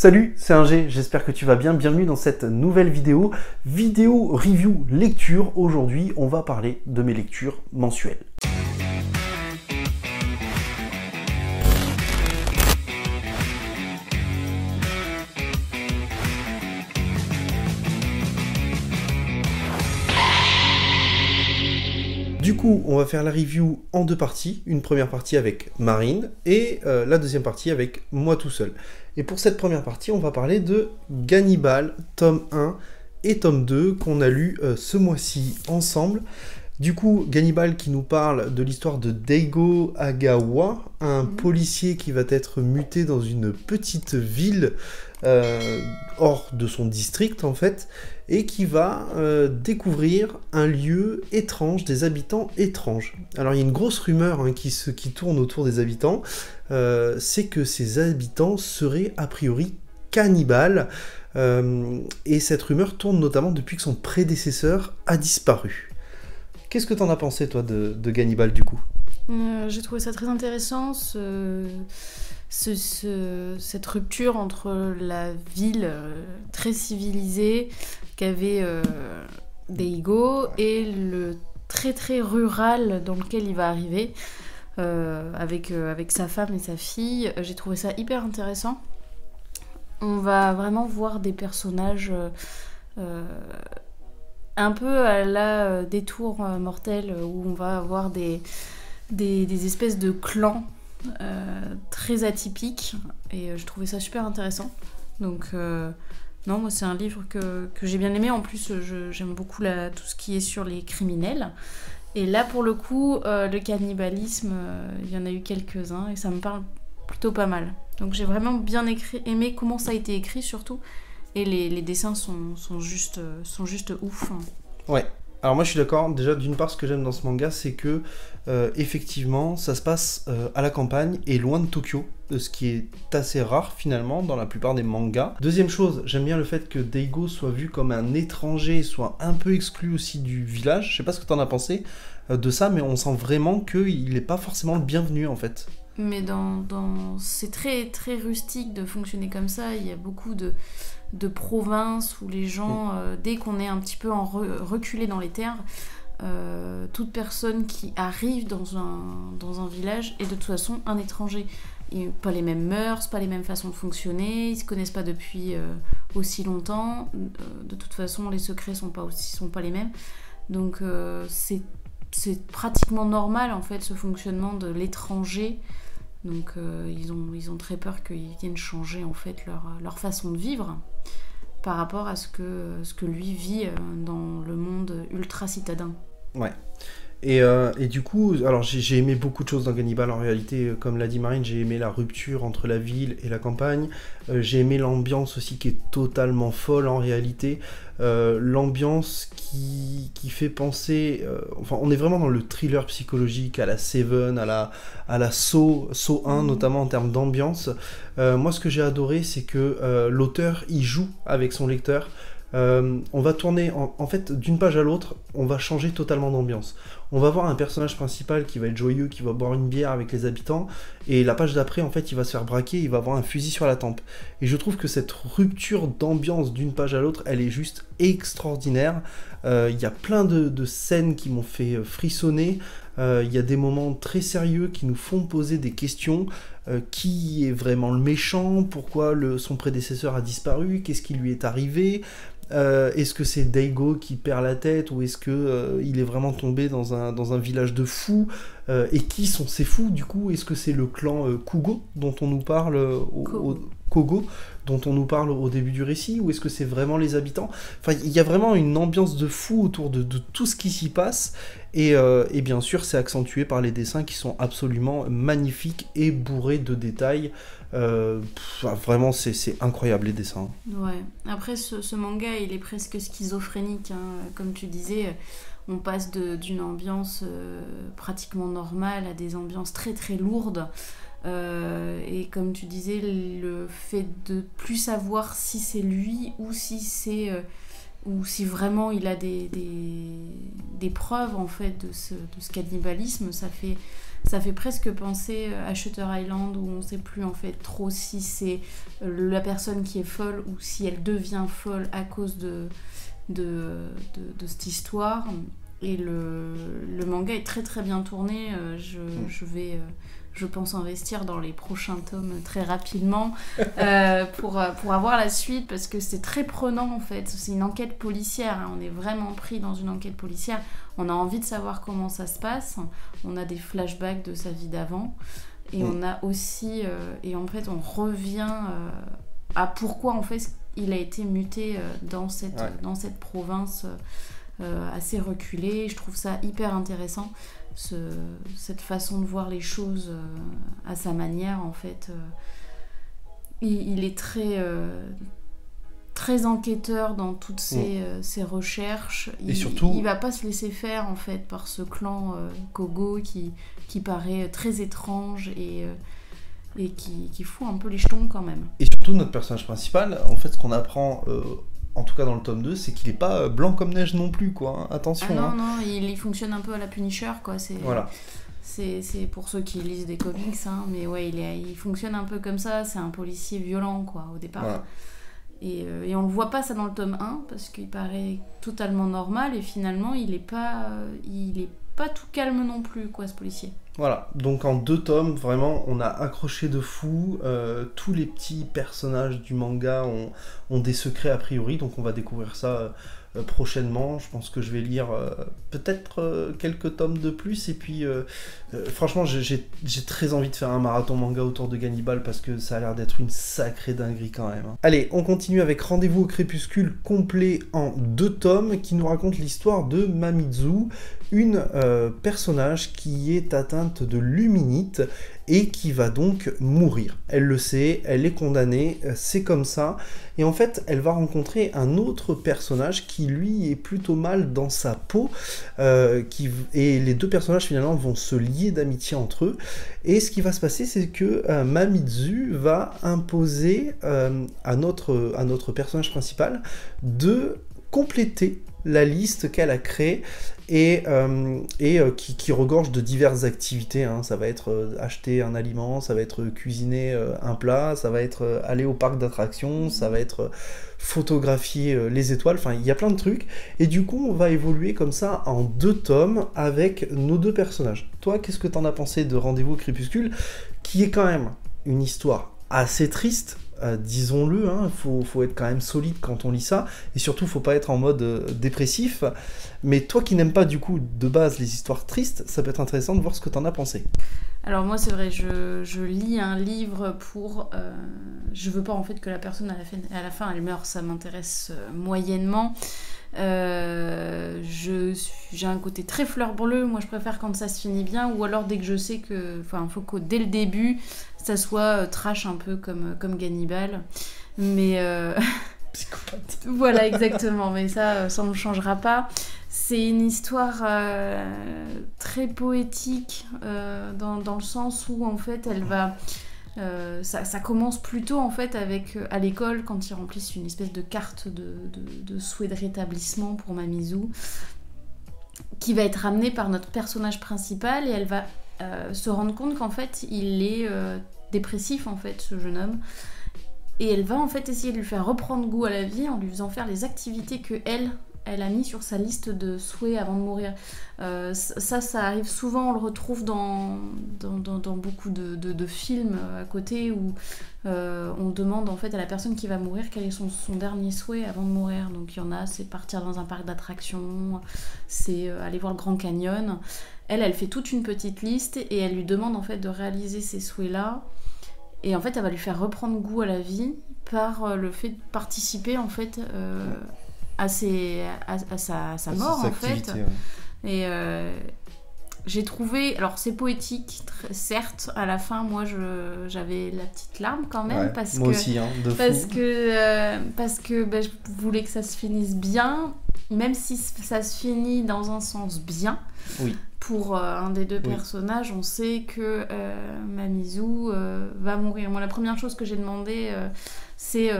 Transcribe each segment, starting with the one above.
Salut, c'est Ingé, j'espère que tu vas bien. Bienvenue dans cette nouvelle vidéo review lecture. Aujourd'hui, on va parler de mes lectures mensuelles. Du coup, on va faire la review en deux parties. Une première partie avec Marine et la deuxième partie avec moi tout seul. Et pour cette première partie, on va parler de Gannibal, tome 1 et tome 2, qu'on a lu ce mois-ci ensemble. Du coup, Gannibal qui nous parle de l'histoire de Daigo Agawa, un policier qui va être muté dans une petite ville hors de son district en fait, et qui va découvrir un lieu étrange, des habitants étranges. Alors il y a une grosse rumeur qui tourne autour des habitants, c'est que ces habitants seraient a priori cannibales, et cette rumeur tourne notamment depuis que son prédécesseur a disparu. Qu'est-ce que t'en as pensé, toi, de Gannibal, du coup? J'ai trouvé ça très intéressant, cette rupture entre la ville très civilisée qu'avait Daigo et le très très rural dans lequel il va arriver, avec sa femme et sa fille. J'ai trouvé ça hyper intéressant. On va vraiment voir des personnages... un peu à la Détour mortel, où on va avoir des espèces de clans très atypiques, et je trouvais ça super intéressant. Donc non, moi c'est un livre que j'ai bien aimé. En plus j'aime beaucoup tout ce qui est sur les criminels, et là pour le coup le cannibalisme, il y en a eu quelques-uns et ça me parle plutôt pas mal. Donc j'ai vraiment bien aimé comment ça a été écrit surtout. Et les dessins sont juste ouf. Ouais, alors moi je suis d'accord. Déjà, d'une part, ce que j'aime dans ce manga, c'est que effectivement, ça se passe à la campagne et loin de Tokyo, ce qui est assez rare finalement dans la plupart des mangas. Deuxième chose, j'aime bien le fait que Daigo soit vu comme un étranger, soit un peu exclu aussi du village. Je sais pas ce que t'en as pensé de ça, mais on sent vraiment qu'il n'est pas forcément le bienvenu en fait. Mais c'est très, très rustique de fonctionner comme ça. Il y a beaucoup de provinces où les gens, dès qu'on est un petit peu reculé dans les terres, toute personne qui arrive dans un village est de toute façon un étranger. Pas les mêmes mœurs, pas les mêmes façons de fonctionner, ils se connaissent pas depuis aussi longtemps. De toute façon, les secrets sont pas les mêmes. Donc c'est pratiquement normal en fait ce fonctionnement de l'étranger. Donc ils ont très peur qu'ils viennent changer en fait leur façon de vivre par rapport à ce que lui vit dans le monde ultra citadin. Ouais. Et du coup, alors j'ai aimé beaucoup de choses dans Gannibal en réalité, comme l'a dit Marine, j'ai aimé la rupture entre la ville et la campagne, j'ai aimé l'ambiance aussi qui est totalement folle en réalité, l'ambiance qui fait penser, enfin on est vraiment dans le thriller psychologique, à la Seven, à la Saw 1 notamment en termes d'ambiance. Moi ce que j'ai adoré c'est que l'auteur il joue avec son lecteur. On va tourner, en fait, d'une page à l'autre, on va changer totalement d'ambiance. On va voir un personnage principal qui va être joyeux, qui va boire une bière avec les habitants, et la page d'après, en fait, il va se faire braquer, il va avoir un fusil sur la tempe. Et je trouve que cette rupture d'ambiance d'une page à l'autre, elle est juste extraordinaire. Il y a plein de scènes qui m'ont fait frissonner. Il y a des moments très sérieux qui nous font poser des questions. Qui est vraiment le méchant? Pourquoi son prédécesseur a disparu? Qu'est-ce qui lui est arrivé? Est-ce que c'est Daigo qui perd la tête, ou est-ce que il est vraiment tombé dans un village de fous? Et qui sont ces fous du coup? Est-ce que c'est le clan Kugo dont on nous parle Kogo dont on nous parle au début du récit, ou est-ce que c'est vraiment les habitants? Enfin, il y a vraiment une ambiance de fou autour de tout ce qui s'y passe, et bien sûr c'est accentué par les dessins qui sont absolument magnifiques et bourrés de détails. Vraiment c'est incroyable les dessins. Ouais, après ce manga il est presque schizophrénique, hein. Comme tu disais, on passe d'une ambiance pratiquement normale à des ambiances très très lourdes. Et comme tu disais, le fait de plus savoir si c'est lui ou si vraiment il a des preuves en fait de ce cannibalisme, ça fait Ça fait presque penser à Shutter Island, où on sait plus en fait trop si c'est la personne qui est folle ou si elle devient folle à cause de cette histoire. Et le manga est très très bien tourné. Je vais, je pense, investir dans les prochains tomes très rapidement pour avoir la suite, parce que c'est très prenant en fait. C'est une enquête policière, hein. On est vraiment pris dans une enquête policière. On a envie de savoir comment ça se passe. On a des flashbacks de sa vie d'avant. Et on a aussi... et en fait, on revient à pourquoi en fait il a été muté dans cette province assez reculée. Je trouve ça hyper intéressant, cette façon de voir les choses à sa manière en fait. Il est très enquêteur dans toutes ses recherches. Et surtout, il va pas se laisser faire en fait par ce clan Kogo qui paraît très étrange et qui fout un peu les jetons quand même. Et surtout, notre personnage principal, en fait, ce qu'on apprend, en tout cas dans le tome 2, c'est qu'il est pas blanc comme neige non plus, quoi. Attention. Ah non, il fonctionne un peu à la Punisher, quoi. Voilà. C'est pour ceux qui lisent des comics, hein, mais ouais, il fonctionne un peu comme ça. C'est un policier violent, quoi, au départ. Voilà. Et on le voit pas ça dans le tome 1, parce qu'il paraît totalement normal, et finalement, il est pas tout calme non plus, quoi, ce policier. Voilà, donc en 2 tomes, vraiment, on a accroché de fou. Tous les petits personnages du manga ont des secrets a priori, donc on va découvrir ça prochainement. Je pense que je vais lire peut-être quelques tomes de plus, et puis franchement, j'ai très envie de faire un marathon manga autour de Gannibal, parce que ça a l'air d'être une sacrée dinguerie quand même. Allez, on continue avec Rendez-vous au crépuscule, complet en 2 tomes, qui nous raconte l'histoire de Mamizu, une personnage qui est atteinte de luminite et qui va donc mourir. Elle le sait, elle est condamnée, c'est comme ça. Et en fait, elle va rencontrer un autre personnage qui, lui, est plutôt mal dans sa peau. Et les 2 personnages, finalement, vont se lier d'amitié entre eux. Et ce qui va se passer, c'est que Mamizu va imposer à notre personnage principal de compléter la liste qu'elle a créée et qui regorge de diverses activités, hein. Ça va être acheter un aliment, ça va être cuisiner un plat, ça va être aller au parc d'attractions, ça va être photographier les étoiles, enfin il y a plein de trucs, et du coup on va évoluer comme ça en 2 tomes avec nos 2 personnages. Toi, qu'est-ce que t'en as pensé de Rendez-vous au crépuscule, qui est quand même une histoire assez triste, disons-le, hein, faut être quand même solide quand on lit ça, et surtout faut pas être en mode dépressif. Mais toi qui n'aimes pas du coup de base les histoires tristes, ça peut être intéressant de voir ce que t'en as pensé. Alors moi c'est vrai, je lis un livre pour... je veux pas en fait que la personne à la fin elle meure, ça m'intéresse moyennement. J'ai un côté très fleur bleue, moi je préfère quand ça se finit bien, ou alors dès que je sais que... Enfin, il faut que dès le début ça soit trash un peu comme Gannibal. Mais... Psychopathe. Voilà, exactement, mais ça ne changera pas. C'est une histoire très poétique dans le sens où en fait elle va... ça commence plutôt en fait avec à l'école quand ils remplissent une espèce de carte de souhait de rétablissement pour Mamizu, qui va être amenée par notre personnage principal, et elle va se rendre compte qu'en fait il est dépressif en fait, ce jeune homme, et elle va en fait essayer de lui faire reprendre goût à la vie en lui faisant faire les activités que elle a mis sur sa liste de souhaits avant de mourir. Ça arrive souvent, on le retrouve dans beaucoup de films à côté, où on demande en fait à la personne qui va mourir quel est son dernier souhait avant de mourir. Donc il y en a, c'est partir dans un parc d'attractions, c'est aller voir le Grand Canyon. Elle fait toute une petite liste et elle lui demande en fait de réaliser ces souhaits-là. Et en fait, elle va lui faire reprendre goût à la vie par le fait de participer en fait à sa mort en fait. Ouais. Et j'ai trouvé, alors c'est poétique, certes, à la fin moi j'avais la petite larme quand même, ouais, parce que bah, je voulais que ça se finisse bien, même si ça se finit dans un sens bien. Oui. Pour un des 2 personnages, on sait que Mamizu va mourir. Moi, la première chose que j'ai demandé, c'est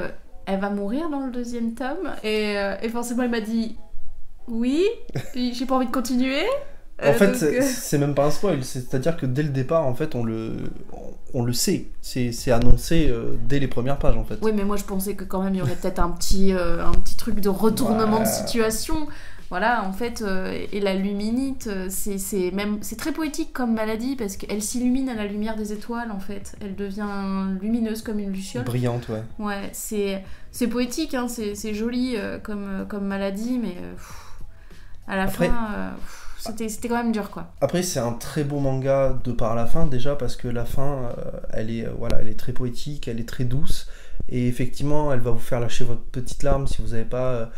elle va mourir dans le 2e tome, et forcément il m'a dit oui, j'ai pas envie de continuer. En fait, c'est même pas un spoil, c'est-à-dire que dès le départ, en fait, on le sait. C'est annoncé dès les premières pages, en fait. Oui, mais moi je pensais que quand même il y aurait peut-être un petit truc de retournement de situation. Voilà, en fait, et la luminite, c'est très poétique comme maladie parce qu'elle s'illumine à la lumière des étoiles, en fait. Elle devient lumineuse comme une luciole. Brillante, ouais. Ouais, c'est poétique, hein, c'est joli comme maladie, mais à la fin, c'était quand même dur, quoi. Après, c'est un très beau manga de par la fin, déjà, parce que la fin, elle est très poétique, elle est très douce, et effectivement, elle va vous faire lâcher votre petite larme si vous n'avez pas...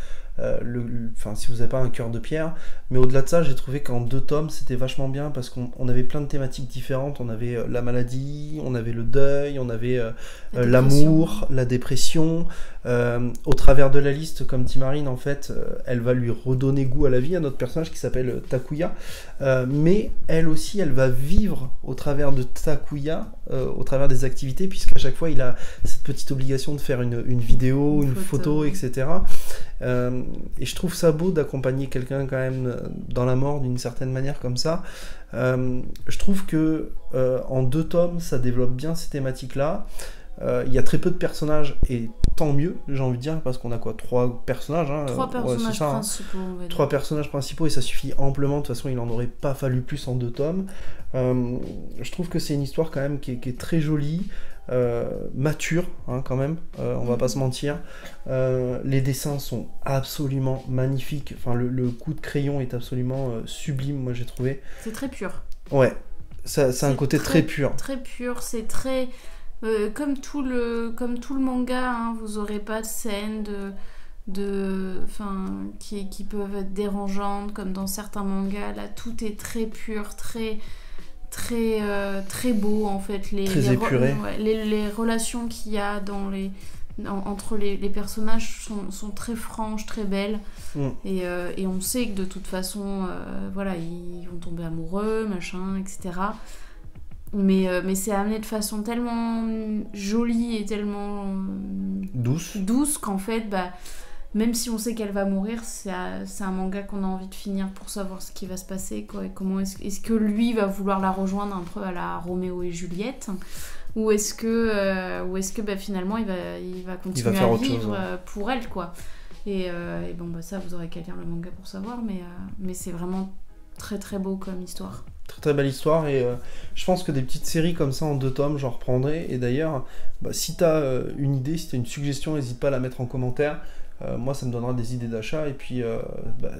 si vous n'avez pas un cœur de pierre, mais au-delà de ça, j'ai trouvé qu'en 2 tomes c'était vachement bien parce qu'on avait plein de thématiques différentes. On avait la maladie, on avait le deuil, on avait l'amour, la dépression. Au travers de la liste, comme dit Marine, en fait, elle va lui redonner goût à la vie à notre personnage qui s'appelle Takuya, mais elle aussi, elle va vivre au travers de Takuya, au travers des activités, puisqu'à chaque fois, il a cette petite obligation de faire une vidéo, une photo, etc. Et je trouve ça beau d'accompagner quelqu'un quand même dans la mort d'une certaine manière comme ça. Je trouve que en 2 tomes, ça développe bien ces thématiques-là. Il y a très peu de personnages et tant mieux, j'ai envie de dire, parce qu'on a quoi, 3 personnages, hein, 3 personnages ça, principaux, hein, 3 personnages principaux et ça suffit amplement. De toute façon, il en aurait pas fallu plus en 2 tomes. Je trouve que c'est une histoire quand même qui est très jolie. Mature, hein, quand même, on va pas se mentir. Les dessins sont absolument magnifiques. Enfin, le coup de crayon est absolument sublime, moi j'ai trouvé. C'est très pur. Ouais, c'est un côté très pur. Très pur, c'est très... comme tout le manga, hein, vous aurez pas de scènes qui peuvent être dérangeantes, comme dans certains mangas. Là, tout est très pur, très beau, en fait. Très épuré. Les relations qu'il y a entre les personnages sont très franches, très belles. Et on sait que de toute façon, ils vont tomber amoureux, machin, etc. Mais c'est amené de façon tellement jolie et tellement douce qu'en fait, même si on sait qu'elle va mourir, c'est un manga qu'on a envie de finir pour savoir ce qui va se passer, quoi, et comment est-ce que lui va vouloir la rejoindre un peu à la Roméo et Juliette, ou est-ce que finalement il va continuer à vivre pour elle, quoi. Et bon, ça vous aurez qu'à lire le manga pour savoir, mais c'est vraiment très très beau comme histoire. Très très belle histoire, et je pense que des petites séries comme ça en 2 tomes, j'en reprendrai. Et d'ailleurs, si t'as une idée, si t'as une suggestion, n'hésite pas à la mettre en commentaire. Moi, ça me donnera des idées d'achat, et puis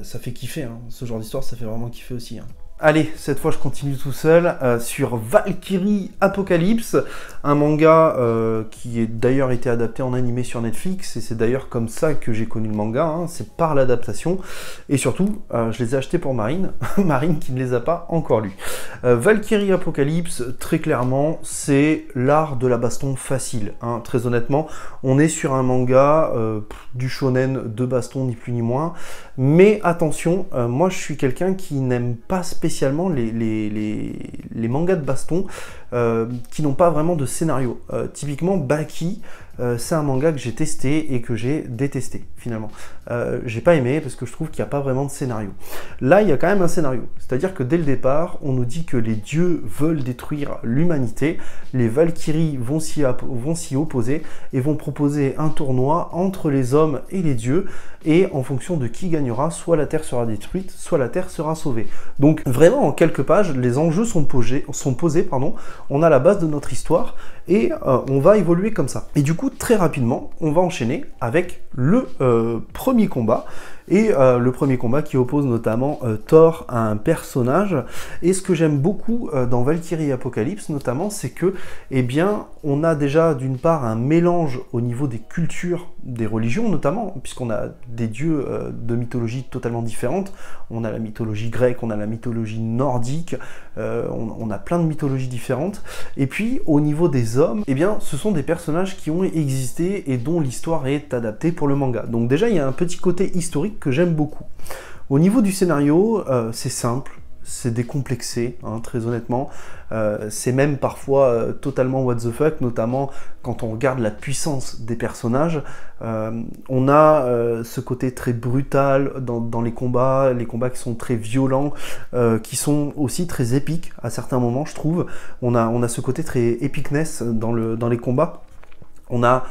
ça fait kiffer, hein. Ce genre d'histoire, ça fait vraiment kiffer aussi, hein. Allez, cette fois je continue tout seul sur Valkyrie Apocalypse, un manga qui est d'ailleurs été adapté en animé sur Netflix, et c'est d'ailleurs comme ça que j'ai connu le manga, hein, c'est par l'adaptation, et surtout je les ai achetés pour Marine, Marine qui ne les a pas encore lus. Valkyrie Apocalypse, très clairement, c'est l'art de la baston facile, hein, très honnêtement, on est sur un manga du shonen de baston, ni plus ni moins, mais attention, moi je suis quelqu'un qui n'aime pas spécialement les mangas de baston qui n'ont pas vraiment de scénario. Typiquement, Baki, c'est un manga que j'ai testé et que j'ai détesté, finalement. J'ai pas aimé parce que je trouve qu'il n'y a pas vraiment de scénario. Là, il y a quand même un scénario. C'est-à-dire que dès le départ, on nous dit que les dieux veulent détruire l'humanité, les Valkyries vont s'y opposer et vont proposer un tournoi entre les hommes et les dieux, et en fonction de qui gagnera, soit la Terre sera détruite, soit la Terre sera sauvée. Donc vraiment, en quelques pages, les enjeux sont posés, on a la base de notre histoire, et on va évoluer comme ça. Et du coup, très rapidement, on va enchaîner avec le premier combat, et le premier combat qui oppose notamment Thor à un personnage. Et ce que j'aime beaucoup dans Valkyrie Apocalypse notamment, c'est que, eh bien, on a déjà d'une part un mélange au niveau des cultures, des religions notamment, puisqu'on a des dieux de mythologie totalement différentes. On a la mythologie grecque, on a la mythologie nordique, on a plein de mythologies différentes. Et puis au niveau des hommes, eh bien, ce sont des personnages qui ont existé et dont l'histoire est adaptée pour le manga. Donc déjà, il y a un petit côté historique que j'aime beaucoup. Au niveau du scénario, c'est simple, c'est décomplexé, hein, très honnêtement. C'est même parfois totalement what the fuck, notamment quand on regarde la puissance des personnages. On a ce côté très brutal dans les combats qui sont très violents, qui sont aussi très épiques à certains moments, je trouve. On a ce côté très epicness dans les combats. On a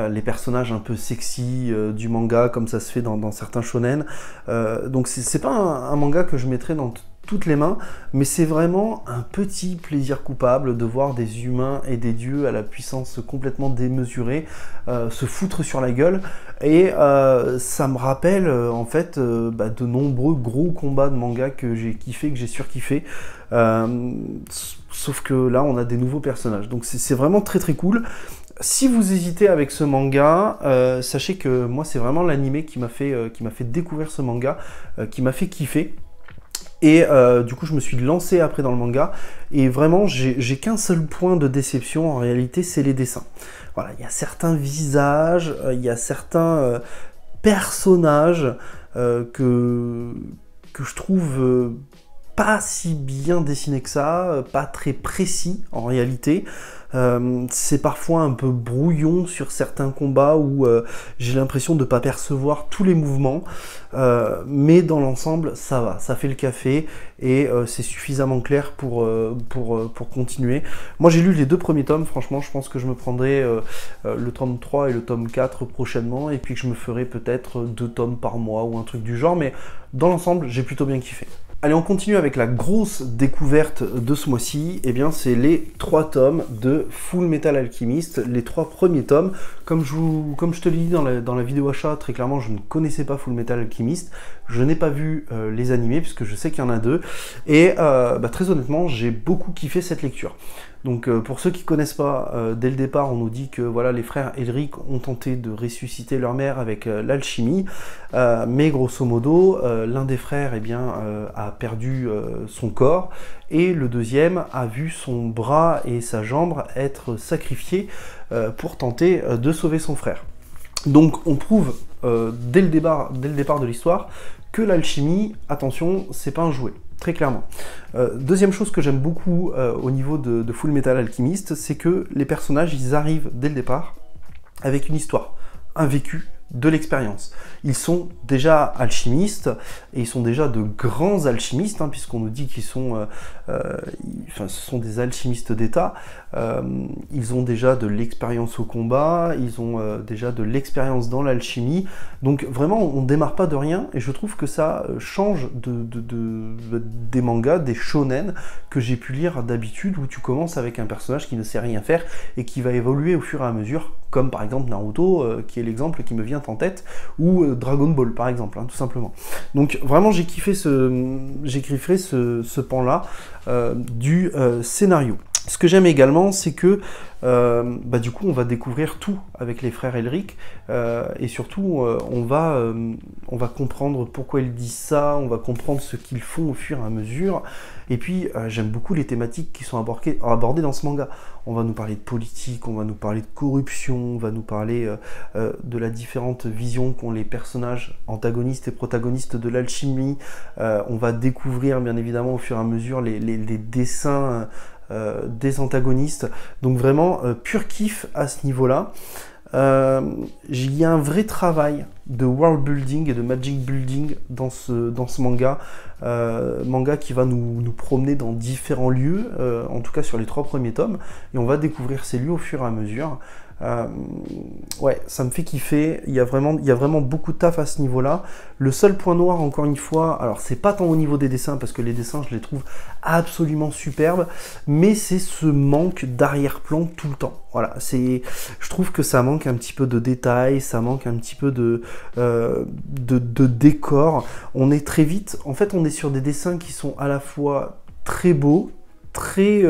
les personnages un peu sexy du manga, comme ça se fait dans certains shonen. Donc c'est pas un manga que je mettrais dans toutes les mains, mais c'est vraiment un petit plaisir coupable de voir des humains et des dieux à la puissance complètement démesurée se foutre sur la gueule. Et ça me rappelle en fait de nombreux gros combats de manga que j'ai kiffé, que j'ai surkiffé. Sauf que là, on a des nouveaux personnages. Donc c'est vraiment très très cool. Si vous hésitez avec ce manga, sachez que moi c'est vraiment l'animé qui m'a fait découvrir ce manga, qui m'a fait kiffer. Et du coup je me suis lancé après dans le manga, et vraiment j'ai qu'un seul point de déception en réalité, c'est les dessins. Voilà, il y a certains visages, il y a certains personnages que je trouve pas si bien dessinés que ça, pas très précis en réalité. C'est parfois un peu brouillon sur certains combats où j'ai l'impression de ne pas percevoir tous les mouvements, mais dans l'ensemble ça va, ça fait le café, et c'est suffisamment clair pour continuer. Moi j'ai lu les 2 premiers tomes, franchement je pense que je me prendrai le tome 3 et le tome 4 prochainement, et puis que je me ferai peut-être 2 tomes par mois ou un truc du genre, mais dans l'ensemble j'ai plutôt bien kiffé. Allez, on continue avec la grosse découverte de ce mois-ci. Eh bien, c'est les 3 tomes de Full Metal Alchemist, les 3 premiers tomes. Comme je te l'ai dit dans la vidéo achat, très clairement, je ne connaissais pas Full Metal Alchemist. Je n'ai pas vu les animés, puisque je sais qu'il y en a 2. Et très honnêtement, j'ai beaucoup kiffé cette lecture. Donc pour ceux qui ne connaissent pas, dès le départ on nous dit que voilà, les frères Elric ont tenté de ressusciter leur mère avec l'alchimie, mais grosso modo l'un des frères a perdu son corps, et le deuxième a vu son bras et sa jambe être sacrifiés pour tenter de sauver son frère. Donc on prouve dès le départ de l'histoire que l'alchimie, attention, c'est pas un jouet. Très clairement. Deuxième chose que j'aime beaucoup au niveau de Full Metal Alchemist, c'est que les personnages, ils arrivent dès le départ avec une histoire, un vécu, de l'expérience. Ils sont déjà alchimistes, et ils sont déjà de grands alchimistes, hein, puisqu'on nous dit qu'ils sont, ce sont des alchimistes d'État. Ils ont déjà de l'expérience au combat, ils ont déjà de l'expérience dans l'alchimie. Donc vraiment, on ne démarre pas de rien, et je trouve que ça change des mangas, des shonen que j'ai pu lire d'habitude, où tu commences avec un personnage qui ne sait rien faire et qui va évoluer au fur et à mesure, comme par exemple Naruto, qui est l'exemple qui me vient en tête, ou Dragon Ball par exemple, hein, tout simplement. Donc vraiment j'ai kiffé ce pan-là du scénario. Ce que j'aime également, c'est que du coup on va découvrir tout avec les frères Elric, et surtout on va comprendre pourquoi ils disent ça, on va comprendre ce qu'ils font au fur et à mesure. Et puis j'aime beaucoup les thématiques qui sont abordées dans ce manga. On va nous parler de politique, on va nous parler de corruption, on va nous parler de la différente vision qu'ont les personnages antagonistes et protagonistes de l'alchimie. On va découvrir bien évidemment au fur et à mesure les dessins des antagonistes. Donc vraiment pur kiff à ce niveau-là. Il y a un vrai travail de world building et de magic building dans ce manga. Manga qui va nous promener dans différents lieux, en tout cas sur les 3 premiers tomes, et on va découvrir ces lieux au fur et à mesure. Ouais, ça me fait kiffer. Il y a vraiment beaucoup de taf à ce niveau-là. Le seul point noir, encore une fois, alors c'est pas tant au niveau des dessins, parce que les dessins, je les trouve absolument superbes, mais c'est ce manque d'arrière-plan tout le temps. Voilà, je trouve que ça manque un petit peu de détails, ça manque un petit peu de décor. On est très vite, en fait, on est sur des dessins qui sont à la fois très beaux, très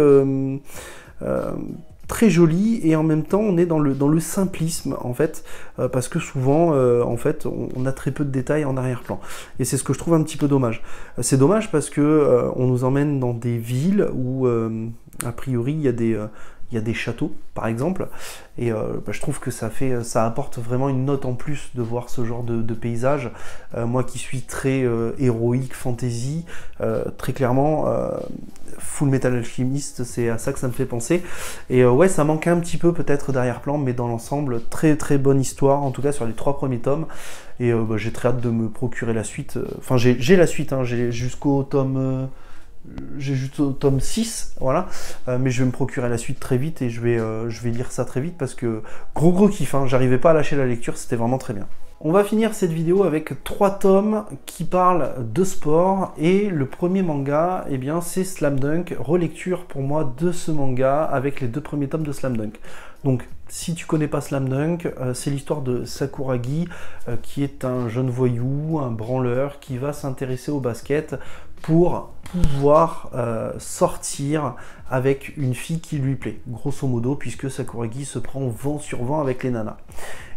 joli, et en même temps on est dans le simplisme en fait, parce que souvent en fait on a très peu de détails en arrière-plan, et c'est ce que je trouve un petit peu dommage. C'est dommage parce que on nous emmène dans des villes où a priori il y il y a des châteaux par exemple, et je trouve que ça apporte vraiment une note en plus de voir ce genre de paysage. Moi qui suis très héroïque, fantasy, très clairement, Full Metal Alchemist, c'est à ça que ça me fait penser. Et ouais, ça manquait un petit peu peut-être d'arrière-plan, mais dans l'ensemble, très très bonne histoire, en tout cas sur les 3 premiers tomes. Et j'ai très hâte de me procurer la suite. Enfin, j'ai la suite, hein, j'ai jusqu'au tome 6, voilà, mais je vais me procurer la suite très vite et je vais lire ça très vite parce que gros kiff, hein, j'arrivais pas à lâcher la lecture, c'était vraiment très bien. On va finir cette vidéo avec 3 tomes qui parlent de sport, et le premier manga, eh bien, c'est Slam Dunk, relecture pour moi de ce manga avec les 2 premiers tomes de Slam Dunk. Donc, si tu connais pas Slam Dunk, c'est l'histoire de Sakuragi, qui est un jeune voyou, un branleur, qui va s'intéresser au basket pour pouvoir sortir avec une fille qui lui plaît, grosso modo, puisque Sakuragi se prend vent sur vent avec les nanas.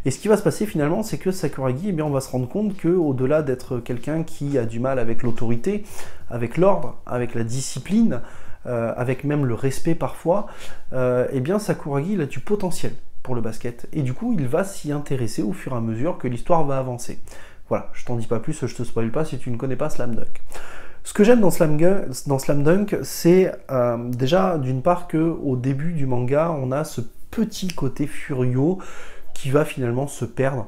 Et ce qui va se passer finalement, c'est que Sakuragi, eh bien, on va se rendre compte qu'au-delà d'être quelqu'un qui a du mal avec l'autorité, avec l'ordre, avec la discipline, avec même le respect parfois, eh bien Sakuragi, il a du potentiel pour le basket. Et du coup, il va s'y intéresser au fur et à mesure que l'histoire va avancer. Voilà, je t'en dis pas plus, je te spoil pas si tu ne connais pas Slam Dunk. Ce que j'aime dans Slam Dunk, c'est déjà d'une part qu'au début du manga, on a ce petit côté Furio qui va finalement se perdre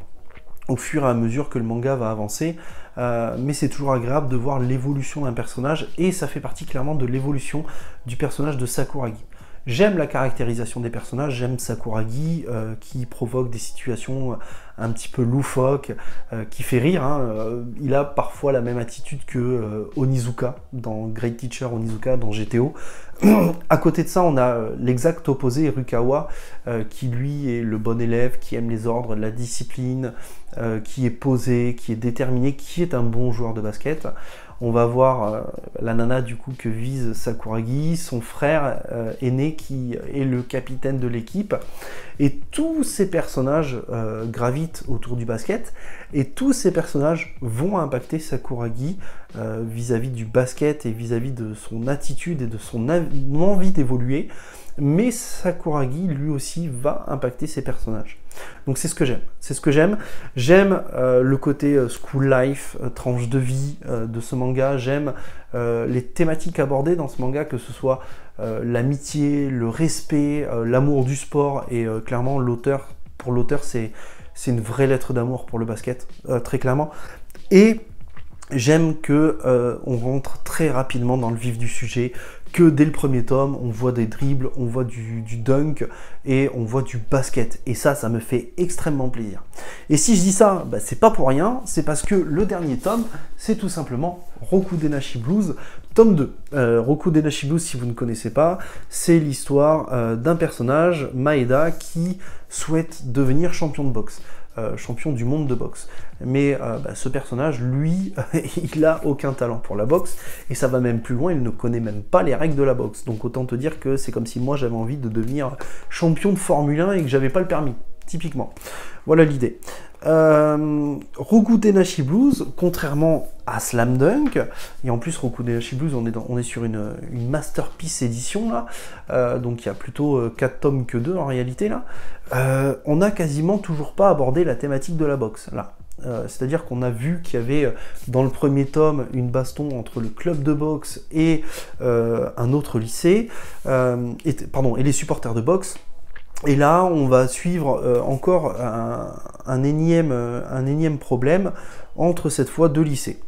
au fur et à mesure que le manga va avancer, mais c'est toujours agréable de voir l'évolution d'un personnage, et ça fait partie clairement de l'évolution du personnage de Sakuragi. J'aime la caractérisation des personnages, j'aime Sakuragi qui provoque des situations un petit peu loufoques, qui fait rire, hein. Il a parfois la même attitude que Onizuka, dans Great Teacher Onizuka, dans GTO. À côté de ça, on a l'exact opposé, Irukawa, qui lui est le bon élève, qui aime les ordres, la discipline, qui est posé, qui est déterminé, qui est un bon joueur de basket. On va voir la nana du coup que vise Sakuragi, son frère aîné qui est le capitaine de l'équipe, et tous ces personnages gravitent autour du basket, et tous ces personnages vont impacter Sakuragi vis-à-vis du basket et vis-à-vis de son attitude et de son envie d'évoluer. Mais Sakuragi, lui aussi, va impacter ses personnages. Donc c'est ce que j'aime. C'est ce que j'aime. J'aime le côté school life, tranche de vie de ce manga. J'aime les thématiques abordées dans ce manga, que ce soit l'amitié, le respect, l'amour du sport. Et clairement, pour l'auteur, c'est une vraie lettre d'amour pour le basket, très clairement. Et j'aime que on rentre très rapidement dans le vif du sujet, que dès le premier tome, on voit des dribbles, on voit du dunk et on voit du basket. Et ça me fait extrêmement plaisir. Et si je dis ça, bah, c'est pas pour rien, c'est parce que le dernier tome, c'est tout simplement Roku Dennashi Blues, tome 2. Roku Dennashi Blues, si vous ne connaissez pas, c'est l'histoire d'un personnage, Maeda, qui souhaite devenir champion de boxe. Champion du monde de boxe. Mais ce personnage, lui, il a aucun talent pour la boxe, et ça va même plus loin, il ne connaît même pas les règles de la boxe. Donc autant te dire que c'est comme si moi j'avais envie de devenir champion de Formule 1 et que j'avais pas le permis, typiquement. Voilà l'idée. Roku Dennashi Blues, contrairement à Slam Dunk, et en plus Roku Dennashi Blues, on est sur une masterpiece édition là, donc il y a plutôt 4 tomes que 2 en réalité là, on n'a quasiment toujours pas abordé la thématique de la boxe là. C'est-à-dire qu'on a vu qu'il y avait dans le premier tome une baston entre le club de boxe et un autre lycée, et les supporters de boxe. Et là, on va suivre encore un énième problème entre cette fois 2 lycées.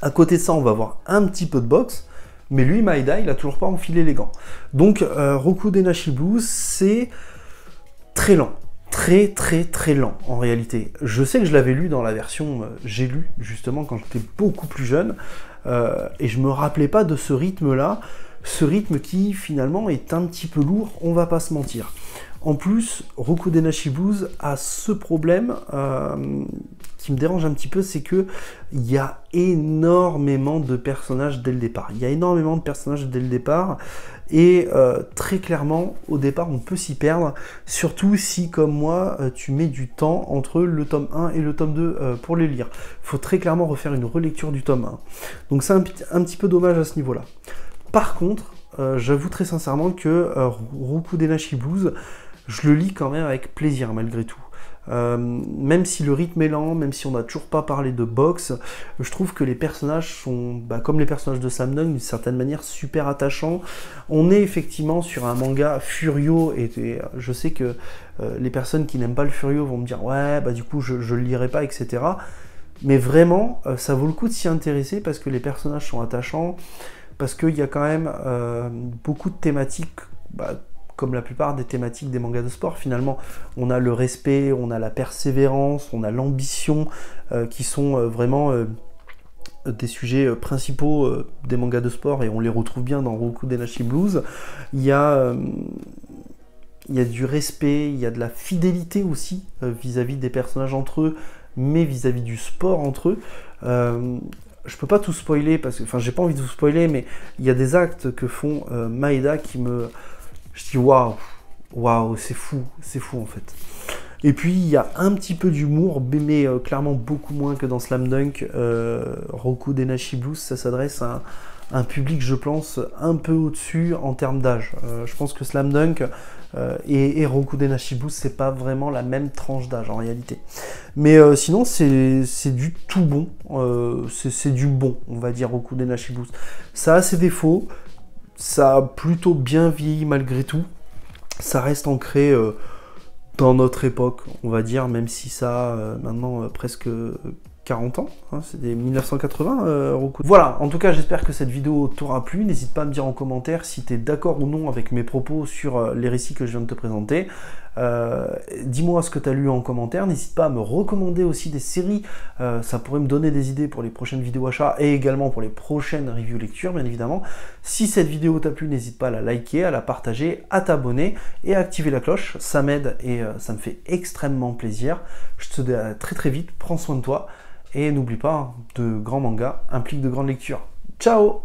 À côté de ça, on va voir un petit peu de boxe, mais lui, Maeda, il a toujours pas enfilé les gants. Donc, Roku Dennashi Blues, c'est très lent. Très lent en réalité. Je sais que je l'avais lu dans la version j'ai lu justement quand j'étais beaucoup plus jeune, et je me rappelais pas de ce rythme là, ce rythme qui finalement est un petit peu lourd, on va pas se mentir. En plus, Roku Dennashi Blues a ce problème qui me dérange un petit peu, c'est que il y a énormément de personnages dès le départ. Il y a énormément de personnages dès le départ, et très clairement, au départ, on peut s'y perdre, surtout si, comme moi, tu mets du temps entre le tome 1 et le tome 2 pour les lire. Il faut très clairement refaire une relecture du tome 1. Donc c'est un petit peu dommage à ce niveau-là. Par contre, j'avoue très sincèrement que Roku Denashi Blues, je le lis quand même avec plaisir malgré tout. Même si le rythme est lent, même si on n'a toujours pas parlé de boxe, je trouve que les personnages sont, comme les personnages de Slam Dunk, d'une certaine manière super attachants. On est effectivement sur un manga Furio, et je sais que les personnes qui n'aiment pas le Furio vont me dire ouais, du coup je le lirai pas, etc. Mais vraiment, ça vaut le coup de s'y intéresser parce que les personnages sont attachants, parce qu'il y a quand même beaucoup de thématiques, comme la plupart des thématiques des mangas de sport. Finalement, on a le respect, on a la persévérance, on a l'ambition, qui sont vraiment des sujets principaux des mangas de sport, et on les retrouve bien dans Roku Denashi Blues. Il y a du respect, il y a de la fidélité aussi vis-à-vis des personnages entre eux, mais vis-à-vis du sport entre eux. Je peux pas tout spoiler, parce que, enfin, j'ai pas envie de vous spoiler, mais il y a des actes que font Maeda qui me... Je dis waouh, c'est fou en fait. Et puis il y a un petit peu d'humour, mais clairement beaucoup moins que dans Slam Dunk. Roku Denashi Blues, ça s'adresse à un public, je pense, un peu au-dessus en termes d'âge. Je pense que Slam Dunk et Roku Denashi Blues, c'est pas vraiment la même tranche d'âge en réalité. Mais sinon, c'est du tout bon. C'est du bon, on va dire, Roku Denashi Blues. Ça a ses défauts. Ça a plutôt bien vieilli malgré tout. Ça reste ancré dans notre époque, on va dire, même si ça a maintenant presque 40 ans. Hein, c'est des 1980, Roku. Voilà, en tout cas, j'espère que cette vidéo t'aura plu. N'hésite pas à me dire en commentaire si tu es d'accord ou non avec mes propos sur les récits que je viens de te présenter. Dis-moi ce que tu as lu en commentaire. N'hésite pas à me recommander aussi des séries. Ça pourrait me donner des idées pour les prochaines vidéos achats et également pour les prochaines reviews lecture, bien évidemment. Si cette vidéo t'a plu, n'hésite pas à la liker, à la partager, à t'abonner et à activer la cloche. Ça m'aide et ça me fait extrêmement plaisir. Je te dis à très très vite. Prends soin de toi et n'oublie pas, de grands mangas impliquent de grandes lectures. Ciao!